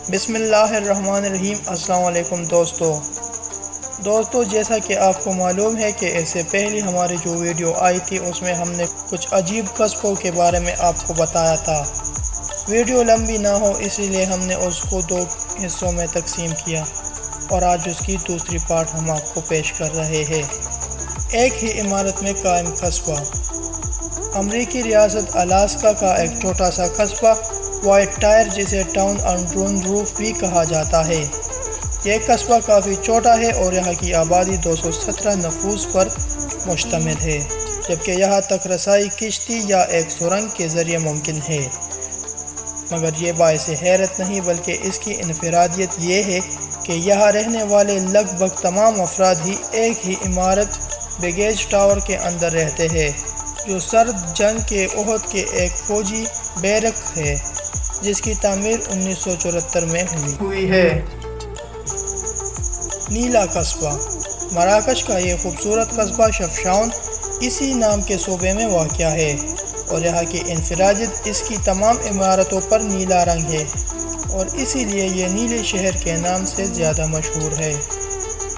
بسم اللہ الرحمن الرحیم۔ السلام علیکم دوستو، جیسا کہ آپ کو معلوم ہے کہ اس سے پہلے ہماری جو ویڈیو آئی تھی اس میں ہم نے کچھ عجیب قصبوں کے بارے میں آپ کو بتایا تھا۔ ویڈیو لمبی نہ ہو اسی لیے ہم نے اس کو 2 حصوں میں تقسیم کیا اور آج اس کی دوسری پارٹ ہم آپ کو پیش کر رہے ہیں۔ ایک ہی عمارت میں قائم قصبہ۔ امریکی ریاست الاسکا کا ایک چھوٹا سا قصبہ وائٹ ٹائر، جسے ٹاؤن انڈر روف بھی کہا جاتا ہے۔ یہ قصبہ کافی چھوٹا ہے اور یہاں کی آبادی 217 نفوس پر مشتمل ہے، جبکہ یہاں تک رسائی کشتی یا ایک سرنگ کے ذریعے ممکن ہے۔ مگر یہ باعث حیرت نہیں بلکہ اس کی انفرادیت یہ ہے کہ یہاں رہنے والے لگ بھگ تمام افراد ہی ایک ہی عمارت بیگیج ٹاور کے اندر رہتے ہیں، جو سرد جنگ کے عہد کے ایک فوجی بیرک ہے جس کی تعمیر 1974 میں ہوئی ہے۔ نیلا قصبہ۔ مراکش کا یہ خوبصورت قصبہ شفشاون اسی نام کے صوبے میں واقع ہے اور یہاں کی انفرادیت اس کی تمام عمارتوں پر نیلا رنگ ہے اور اسی لیے یہ نیلے شہر کے نام سے زیادہ مشہور ہے۔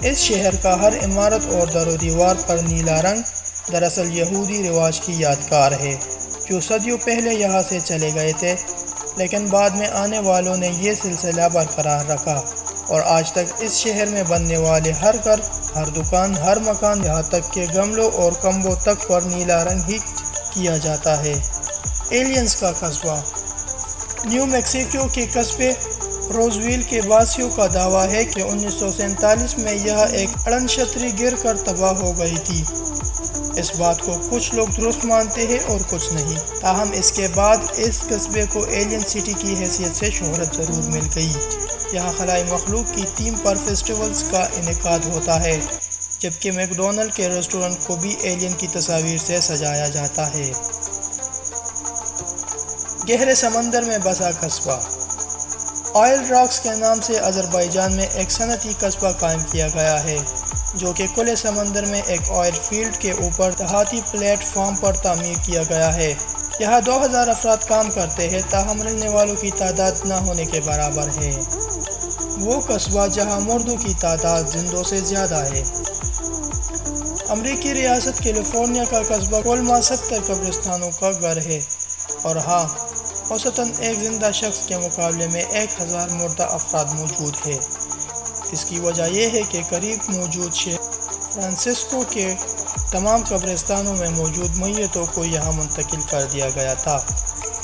اس شہر کا ہر عمارت اور در و دیوار پر نیلا رنگ دراصل یہودی رواج کی یادگار ہے، جو صدیوں پہلے یہاں سے چلے گئے تھے، لیکن بعد میں آنے والوں نے یہ سلسلہ برقرار رکھا اور آج تک اس شہر میں بننے والے ہر گھر، ہر دکان، ہر مکان، یہاں تک کہ گملوں اور کمبوں تک پر نیلا رنگ ہی کیا جاتا ہے۔ ایلینز کا قصبہ۔ نیو میکسیکو کے قصبے روزویل کے باسیوں کا دعویٰ ہے کہ 1947 میں یہ ایک اڑن چھتری گر کر تباہ ہو گئی تھی۔ اس بات کو کچھ لوگ درست مانتے ہیں اور کچھ نہیں، تاہم اس کے بعد اس قصبے کو ایلین سٹی کی حیثیت سے شہرت ضرور مل گئی۔ یہاں خلائی مخلوق کی تھیم پر فیسٹیولز کا انعقاد ہوتا ہے، جبکہ میکڈونلڈ کے ریسٹورنٹ کو بھی ایلین کی تصاویر سے سجایا جاتا ہے۔ گہرے سمندر میں بسا قصبہ۔ آئل راکس کے نام سے آذربائیجان میں ایک صنعتی قصبہ قائم کیا گیا ہے، جو کہ کھلے سمندر میں ایک آئل فیلڈ کے اوپر دھاتی پلیٹ فارم پر تعمیر کیا گیا ہے۔ یہاں 2000 افراد کام کرتے ہیں، تاہم رہنے والوں کی تعداد نہ ہونے کے برابر ہے۔ وہ قصبہ جہاں مردوں کی تعداد زندوں سے زیادہ ہے۔ امریکی ریاست کیلیفورنیا کا قصبہ کولما 70 قبرستانوں کا گھر ہے اور ہاں، اوسطاً ایک زندہ شخص کے مقابلے میں 1000 مردہ افراد موجود ہے۔ اس کی وجہ یہ ہے کہ قریب موجود شہر فرانسسکو کے تمام قبرستانوں میں موجود میتوں کو یہاں منتقل کر دیا گیا تھا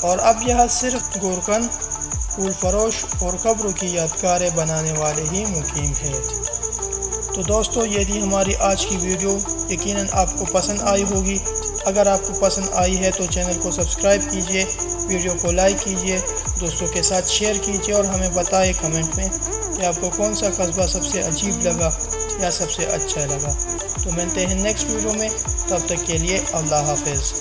اور اب یہاں صرف گورکن، پھول فروش اور قبروں کی یادگاریں بنانے والے ہی مقیم ہیں۔ تو دوستو، یہ تھی ہماری آج کی ویڈیو۔ یقیناً آپ کو پسند آئی ہوگی۔ اگر آپ کو پسند آئی ہے تو چینل کو سبسکرائب کیجئے، ویڈیو کو لائک کیجئے، دوستوں کے ساتھ شیئر کیجئے اور ہمیں بتائیں کمنٹ میں کہ آپ کو کون سا قصبہ سب سے عجیب لگا یا سب سے اچھا لگا۔ تو ملتے ہیں نیکسٹ ویڈیو میں، تب تک کے لیے اللہ حافظ۔